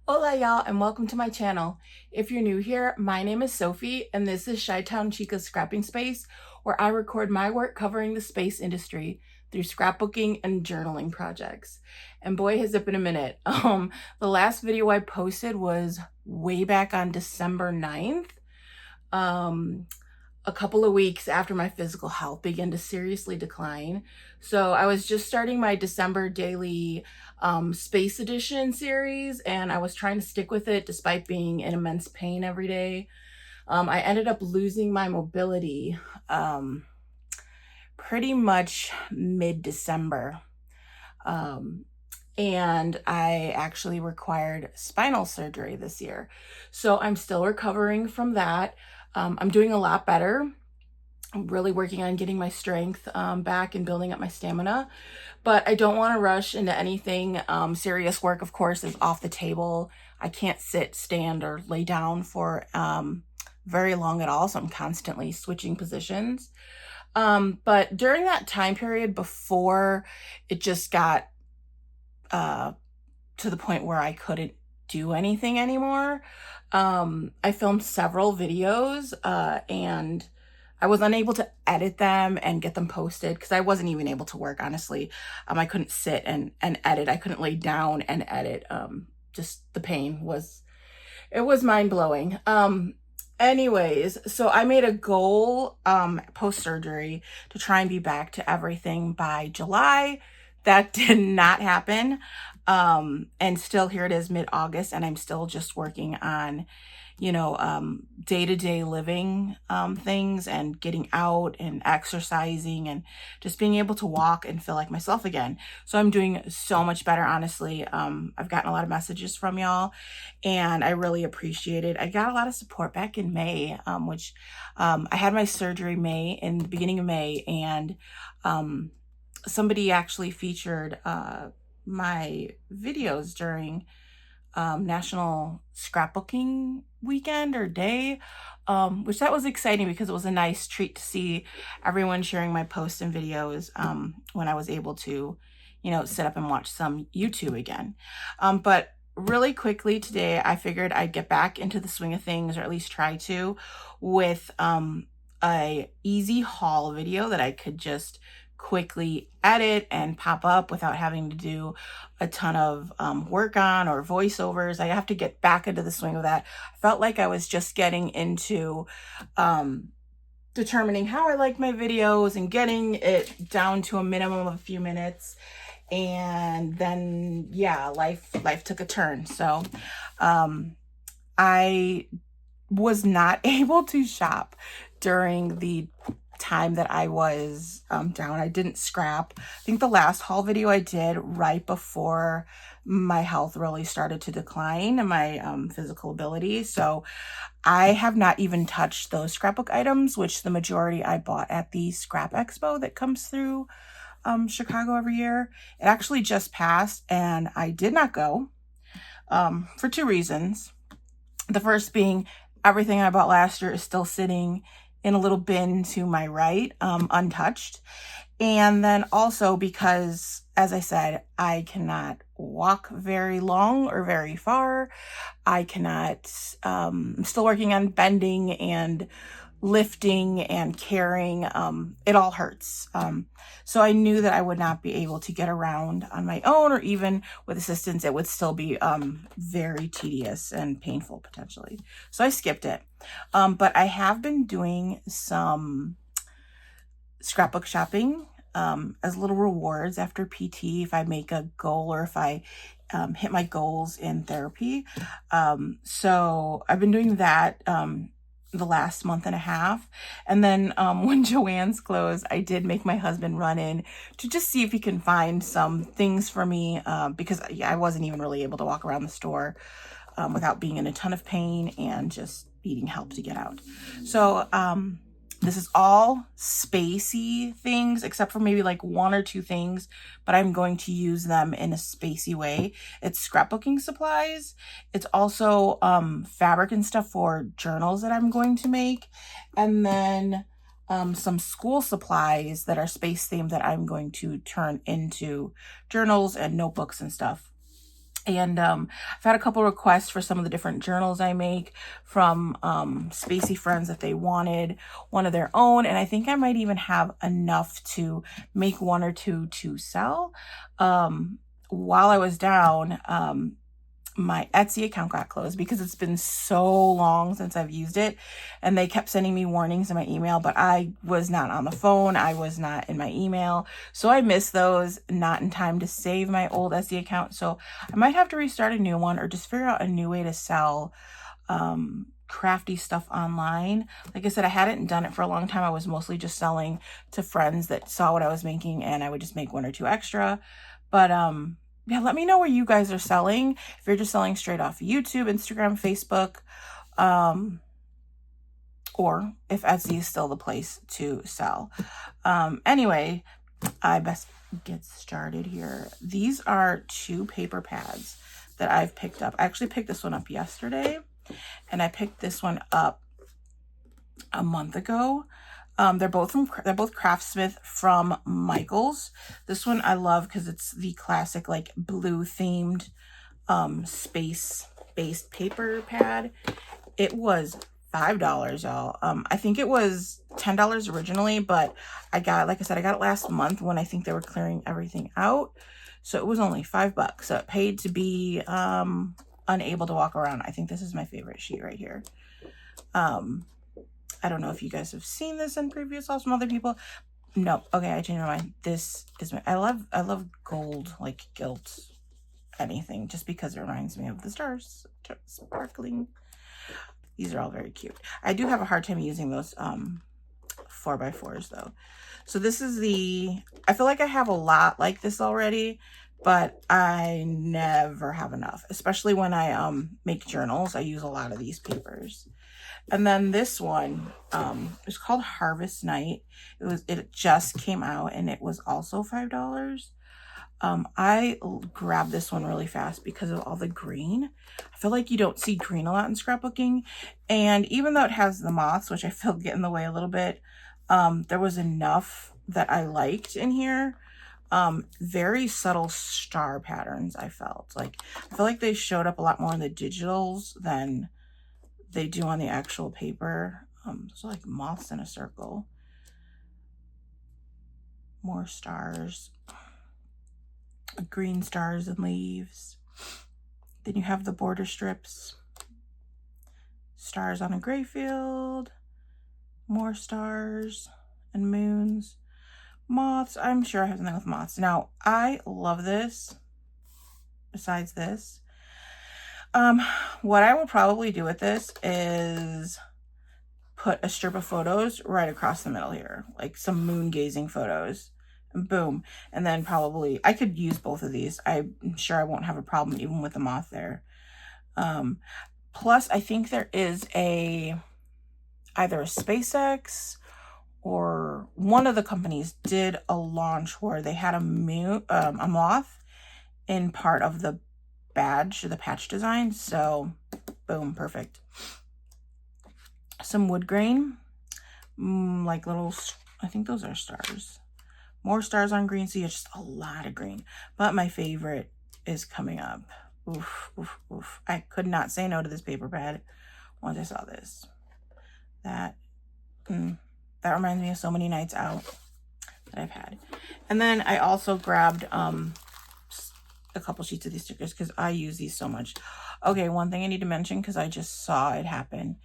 Hola y'all, and welcome to my channel. If you're new here, my name is Sophie and this is Chitownchica's scrapping space, where I record my work covering the space industry through scrapbooking and journaling projects. And boy, has it been a minute. The last video I posted was way back on December 9th. A couple of weeks after my physical health began to seriously decline. So I was just starting my December daily space edition series, and I was trying to stick with it despite being in immense pain every day. I ended up losing my mobility pretty much mid-December. And I actually required spinal surgery this year. So I'm still recovering from that. I'm doing a lot better. I'm really working on getting my strength back and building up my stamina, but I don't want to rush into anything. Serious work, of course, is off the table. I can't sit, stand, or lay down for very long at all, so I'm constantly switching positions. But during that time period before it just got to the point where I couldn't do anything anymore, I filmed several videos and I was unable to edit them and get them posted because I wasn't even able to work, honestly. I couldn't sit and edit. I couldn't lay down and edit. Just the pain was mind-blowing. Anyways, so I made a goal post-surgery to try and be back to everything by July. That did not happen. And still here it is mid-August, and I'm still just working on, day-to-day living things and getting out and exercising and just being able to walk and feel like myself again. So I'm doing so much better, honestly. I've gotten a lot of messages from y'all and I really appreciate it. I got a lot of support back in May, which I had my surgery in the beginning of May, and somebody actually featured my videos during National Scrapbooking Weekend or Day, which that was exciting because it was a nice treat to see everyone sharing my posts and videos when I was able to, sit up and watch some YouTube again. But really quickly today, I figured I'd get back into the swing of things, or at least try to, with a easy haul video that I could just quickly edit and pop up without having to do a ton of work on or voiceovers. I have to get back into the swing of that. I felt like I was just getting into determining how I like my videos and getting it down to a minimum of a few minutes. And then, yeah, life took a turn. So I was not able to shop during the time that I was down. I didn't scrap. I think the last haul video I did right before my health really started to decline and my physical ability. So I have not even touched those scrapbook items, which the majority I bought at the Scrap Expo that comes through Chicago every year. It actually just passed and I did not go for two reasons. The first being everything I bought last year is still sitting in a little bin to my right, untouched. And then also because, as I said, I cannot walk very long or very far. I cannot, I'm still working on bending and lifting and carrying. It all hurts. So I knew that I would not be able to get around on my own, or even with assistance, it would still be very tedious and painful potentially. So I skipped it. But I have been doing some scrapbook shopping as little rewards after PT if I make a goal or if I hit my goals in therapy. So I've been doing that the last month and a half. And then when JoAnn's closed, I did make my husband run in to just see if he can find some things for me because I wasn't even really able to walk around the store without being in a ton of pain and just needing help to get out. So this is all spacey things, except for maybe like one or two things, but I'm going to use them in a spacey way. It's scrapbooking supplies. It's also fabric and stuff for journals that I'm going to make. And then some school supplies that are space themed that I'm going to turn into journals and notebooks and stuff. And I've had a couple requests for some of the different journals I make from Spacey friends that they wanted one of their own. And I think I might even have enough to make one or two to sell. While I was down, my Etsy account got closed because it's been so long since I've used it, and they kept sending me warnings in my email, but I was not on the phone. I was not in my email. So I missed those, not in time to save my old Etsy account. So I might have to restart a new one or just figure out a new way to sell crafty stuff online. Like I said, I hadn't done it for a long time. I was mostly just selling to friends that saw what I was making, and I would just make one or two extra. But yeah, let me know where you guys are selling. If you're just selling straight off YouTube, Instagram, Facebook, or if Etsy is still the place to sell. Anyway, I best get started here. These are 2 paper pads that I've picked up. I actually picked this one up yesterday, and I picked this one up a month ago. They're both Craftsmith from Michaels. This one I love because it's the classic like blue themed space-based paper pad. It was $5, y'all. I think it was $10 originally, but I got, like I said, I got it last month when I think they were clearing everything out. So it was only $5. So it paid to be unable to walk around. I think this is my favorite sheet right here. I don't know if you guys have seen this in previous hauls from other people. No. Okay, I changed my mind. This is my, I love gold, like gilt anything, just because it reminds me of the stars sparkling. These are all very cute. I do have a hard time using those 4x4s though. So this is I feel like I have a lot like this already, but I never have enough, especially when I make journals. I use a lot of these papers. And then this one is called Harvest Night. It just came out, and it was also $5. I grabbed this one really fast because of all the green. I feel like you don't see green a lot in scrapbooking, and even though it has the moths, which I feel get in the way a little bit, there was enough that I liked in here. Very subtle star patterns. I feel like they showed up a lot more in the digitals than they do on the actual paper. Those are like moths in a circle. More stars. Green stars and leaves. Then you have the border strips. Stars on a gray field. More stars and moons. Moths. I'm sure I have something with moths. Now, I love this. Besides this. What I would probably do with this is put a strip of photos right across the middle here, like some moon gazing photos, and boom. And then probably I could use both of these. I'm sure I won't have a problem even with the moth there. Plus I think there is either a SpaceX or one of the companies did a launch where they had a moth in part of the badge, the patch design. So boom, perfect. Some wood grain, like little, I think those are stars. More stars on green, so you have just a lot of green. But my favorite is coming up. Oof, oof, oof. I could not say no to this paper pad once I saw this. That reminds me of so many nights out that I've had. And then I also grabbed a couple sheets of these stickers because I use these so much. Okay, one thing I need to mention because I just saw it happen.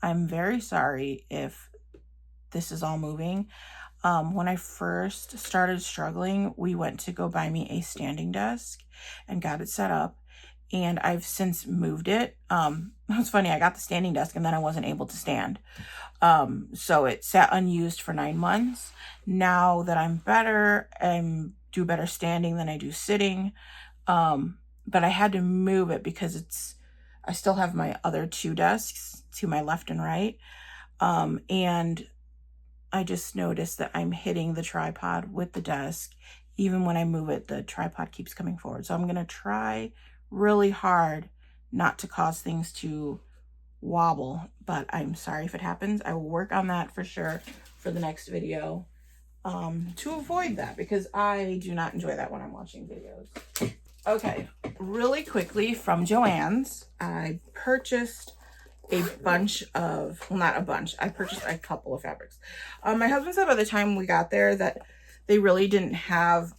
I'm very sorry if this is all moving. When I first started struggling, we went to go buy me a standing desk and got it set up, and I've since moved it. It's funny, I got the standing desk and then I wasn't able to stand. So it sat unused for 9 months. Now that I'm better and do better standing than I do sitting, but I had to move it because I still have my other 2 desks to my left and right. And I just noticed that I'm hitting the tripod with the desk. Even when I move it, the tripod keeps coming forward. So I'm going to try really hard not to cause things to wobble, but I'm sorry if it happens. I will work on that for sure for the next video, to avoid that, because I do not enjoy that when I'm watching videos. Okay, really quickly from JoAnn's, I purchased a bunch of, well, not a bunch, I purchased a couple of fabrics. My husband said by the time we got there that they really didn't have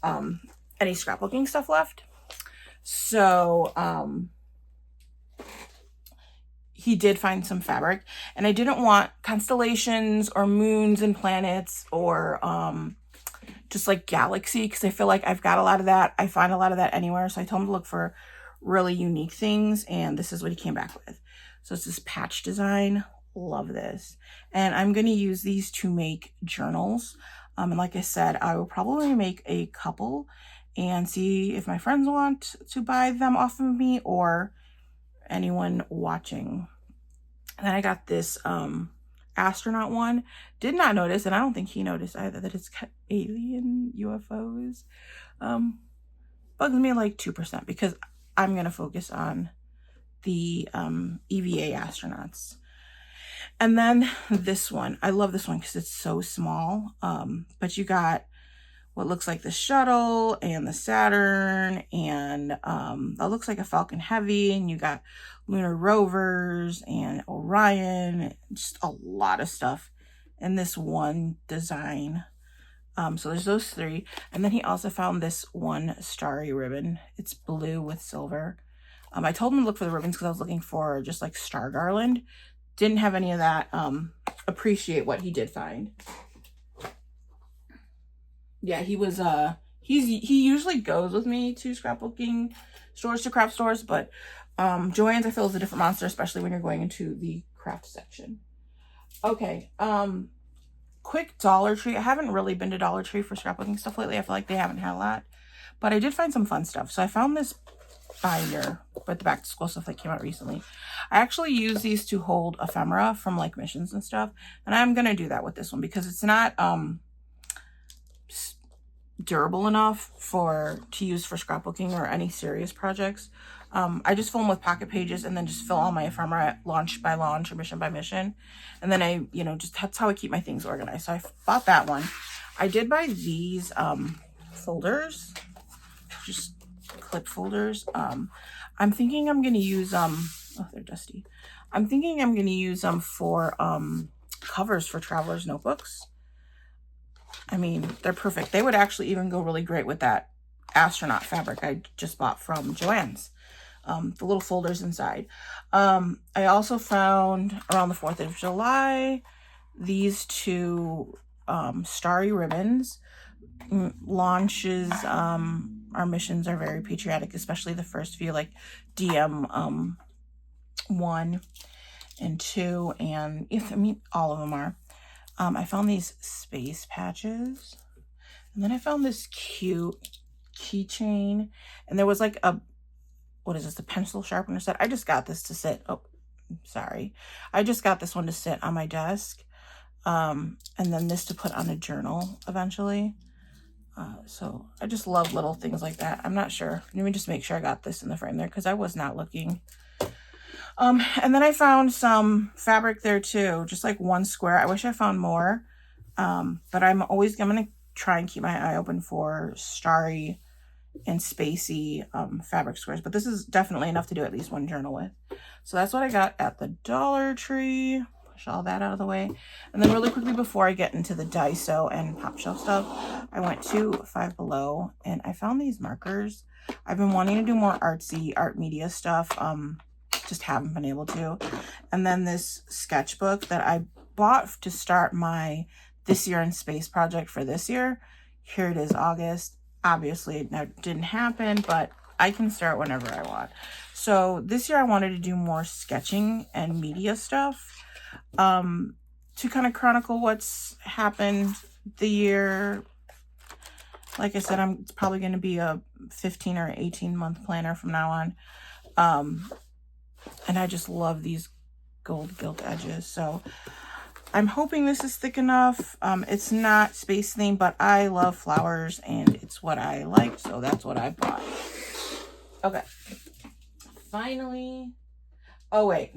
any scrapbooking stuff left. So he did find some fabric, and I didn't want constellations or moons and planets or just like galaxy, because I feel like I've got a lot of that. I find a lot of that anywhere. So I told him to look for really unique things, and this is what he came back with. So it's this patch design. Love this. And I'm going to use these to make journals. And like I said, I will probably make a couple and see if my friends want to buy them off of me or anyone watching. And then I got this astronaut one. Did not notice, and I don't think he noticed either, that it's got alien UFOs. Bugs me like 2% because I'm going to focus on the EVA astronauts. And then this one. I love this one because it's so small. But you got what looks like the shuttle and the Saturn, and that looks like a Falcon Heavy, and you got lunar rovers and Orion, just a lot of stuff in this one design. So there's those three. And then he also found this one starry ribbon. It's blue with silver. I told him to look for the ribbons because I was looking for just like star garland. Didn't have any of that. Appreciate what he did find. Yeah, he was, he usually goes with me to scrapbooking stores, to craft stores, but JoAnn's I feel is a different monster, especially when you're going into the craft section. Okay, quick Dollar Tree. I haven't really been to Dollar Tree for scrapbooking stuff lately. I feel like they haven't had a lot, but I did find some fun stuff. So I found this binder with the back to school stuff that came out recently. I actually use these to hold ephemera from like missions and stuff, and I'm gonna do that with this one because it's not durable enough to use for scrapbooking or any serious projects. I just fill them with pocket pages and then just fill all my ephemera launch by launch or mission by mission. And then I, just that's how I keep my things organized. So I bought that one. I did buy these folders, just clip folders. I'm thinking I'm going to use, oh, they're dusty. I'm thinking I'm going to use them for covers for travelers' notebooks. I mean, they're perfect. They would actually even go really great with that astronaut fabric I just bought from JoAnn's. The little folders inside. I also found around the 4th of July, these two starry ribbons. Launches, our missions are very patriotic, especially the first few, like DM 1 and 2, and all of them are. I found these space patches, and then I found this cute keychain, and there was like a, what is this, a pencil sharpener set. I just got this to sit, I just got this one to sit on my desk, and then this to put on a journal eventually. So I just love little things like that. I'm not sure. Let me just make sure I got this in the frame there because I was not looking. And then I found some fabric there too, just like one square. I wish I found more, but I'm going to try and keep my eye open for starry and spacey fabric squares, but this is definitely enough to do at least one journal with. So that's what I got at the Dollar Tree. Push all that out of the way. And then really quickly before I get into the Daiso and Popshelf stuff, I went to Five Below and I found these markers. I've been wanting to do more artsy art media stuff. Just haven't been able to. And then this sketchbook that I bought to start my This Year in Space project for this year. Here it is, August. Obviously, that didn't happen, but I can start whenever I want. So this year I wanted to do more sketching and media stuff to kind of chronicle what's happened the year. Like I said, it's probably going to be a 15 or 18 month planner from now on. And I just love these gold gilt edges. So I'm hoping this is thick enough. It's not space themed, but I love flowers and it's what I like. So that's what I bought. Okay. Finally. Oh, wait.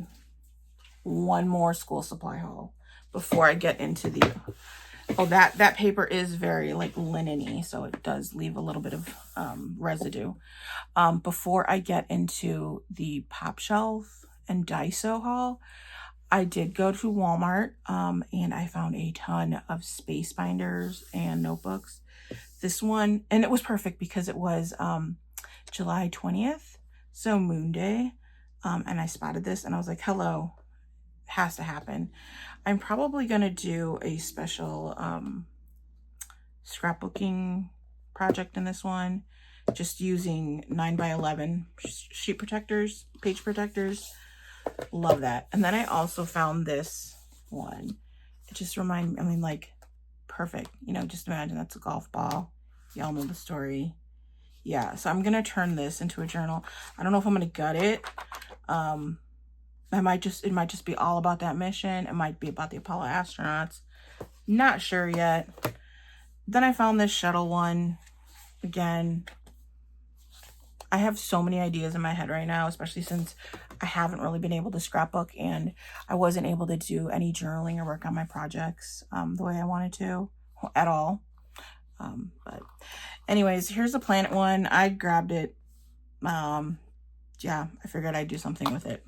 One more school supply haul before I get into Oh, that paper is very like linen-y, so it does leave a little bit of residue. Before I get into the Popshelf and Daiso haul, I did go to Walmart and I found a ton of space binders and notebooks. This one, and it was perfect because it was July 20th, so Moon Day, and I spotted this and I was like, hello, has to happen. I'm probably gonna do a special scrapbooking project in this one, just using 9x11 sheet protectors, page protectors. Love that. And then I also found this one. It just reminded me, I mean, like, perfect. You know, just imagine that's a golf ball. Y'all know the story. Yeah, so I'm gonna turn this into a journal. I don't know if I'm gonna gut it. It might just be all about that mission. It might be about the Apollo astronauts. Not sure yet. Then I found this shuttle one. Again, I have so many ideas in my head right now, especially since I haven't really been able to scrapbook and I wasn't able to do any journaling or work on my projects the way I wanted to at all. But anyways, here's the planet one. I grabbed it. Yeah, I figured I'd do something with it.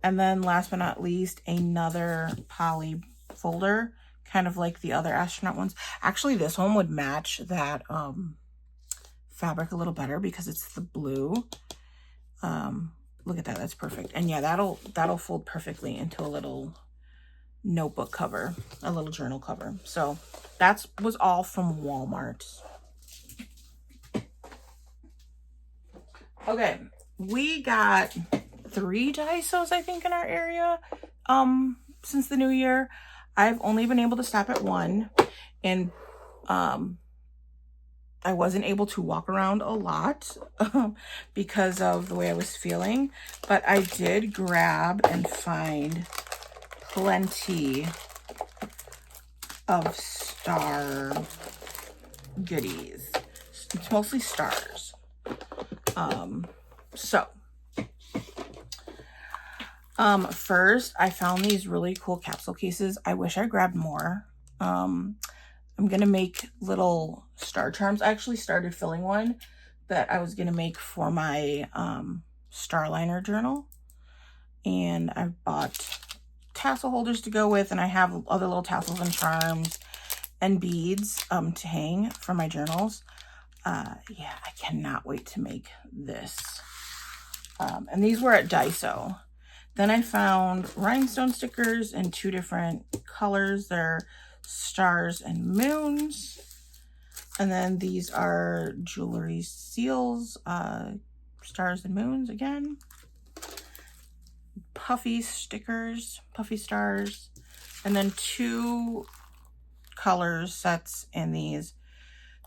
And then last but not least, another poly folder, kind of like the other astronaut ones. Actually, this one would match that fabric a little better because it's the blue. Look at that, that's perfect. And yeah, that'll fold perfectly into a little notebook cover, a little journal cover. So that was all from Walmart. Okay, we got 3 Daisos, I think, in our area since the new year. I've only been able to stop at one, and I wasn't able to walk around a lot because of the way I was feeling, but I did grab and find plenty of star goodies. It's mostly stars. First, I found these really cool capsule cases. I wish I grabbed more. I'm gonna make little star charms. I actually started filling one that I was gonna make for my Starliner journal. And I bought tassel holders to go with, and I have other little tassels and charms and beads to hang for my journals. Yeah, I cannot wait to make this. And these were at Daiso. Then I found rhinestone stickers in 2 different colors. They're stars and moons. And then these are jewelry seals, stars and moons again. Puffy stickers, puffy stars. And then 2 colors sets in these.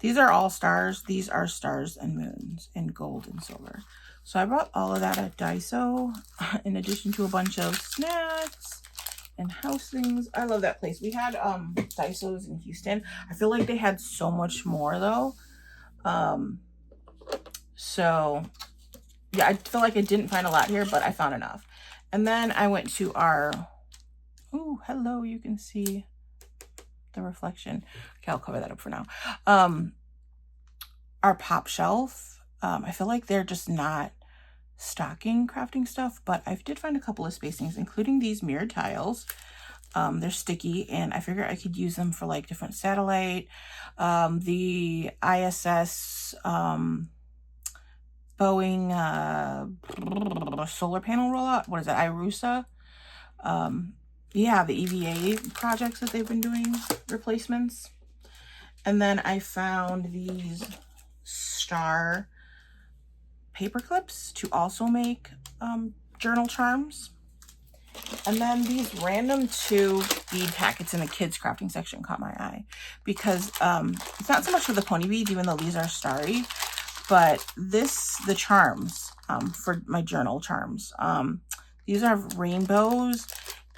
These are all stars. These are stars and moons in gold and silver. So I bought all of that at Daiso, in addition to a bunch of snacks and house things. I love that place. We had Daisos in Houston. I feel like they had so much more though. So yeah, I feel like I didn't find a lot here, but I found enough. And then I went to our, oh, hello, you can see the reflection. Okay, I'll cover that up for now. Our Popshelf. I feel like they're just not stocking crafting stuff, but I did find a couple of spacings, including these mirrored tiles. They're sticky, and I figured I could use them for like different satellite. The ISS Boeing solar panel rollout. What is that? IRUSA. Yeah, the EVA projects that they've been doing, replacements. And then I found these star paper clips to also make journal charms. And then these random 2 bead packets in the kids crafting section caught my eye because it's not so much for the pony beads, even though these are starry, but the charms for my journal charms. These are rainbows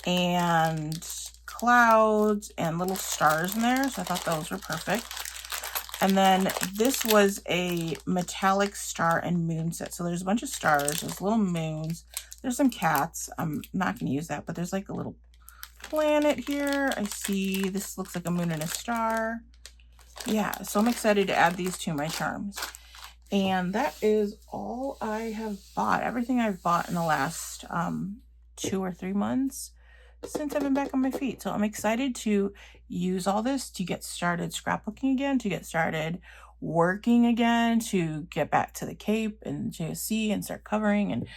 and clouds and little stars in there, so I thought those were perfect. And then this was a metallic star and moon set. So there's a bunch of stars, there's little moons, there's some cats. I'm not going to use that, but there's like a little planet here. I see this looks like a moon and a star. Yeah, so I'm excited to add these to my charms. And that is all I have bought. Everything I've bought in the last 2 or 3 months since I've been back on my feet. So I'm excited to use all this to get started scrapbooking again, to get started working again, to get back to the Cape and JSC and start covering, and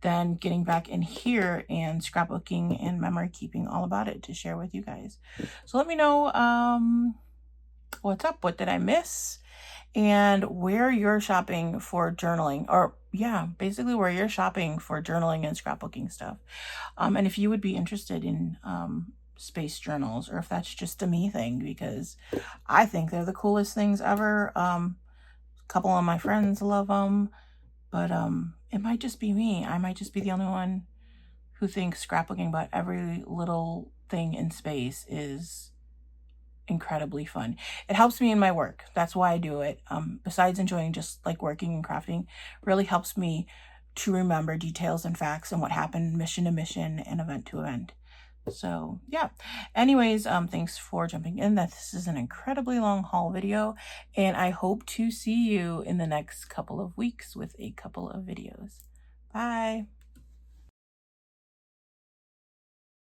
then getting back in here and scrapbooking and memory keeping all about it to share with you guys. So let me know what's up, what did I miss, and where you're shopping for journaling, or yeah, basically where you're shopping for journaling and scrapbooking stuff. And if you would be interested in space journals, or if that's just a me thing, because I think they're the coolest things ever. A couple of my friends love them, but it might just be me. I might just be the only one who thinks scrapbooking about every little thing in space is incredibly fun. It helps me in my work. That's why I do it. Besides enjoying just like working and crafting, really helps me to remember details and facts and what happened mission to mission and event to event. So yeah, anyways, thanks for jumping in. This is an incredibly long haul video, and I hope to see you in the next couple of weeks with a couple of videos. Bye.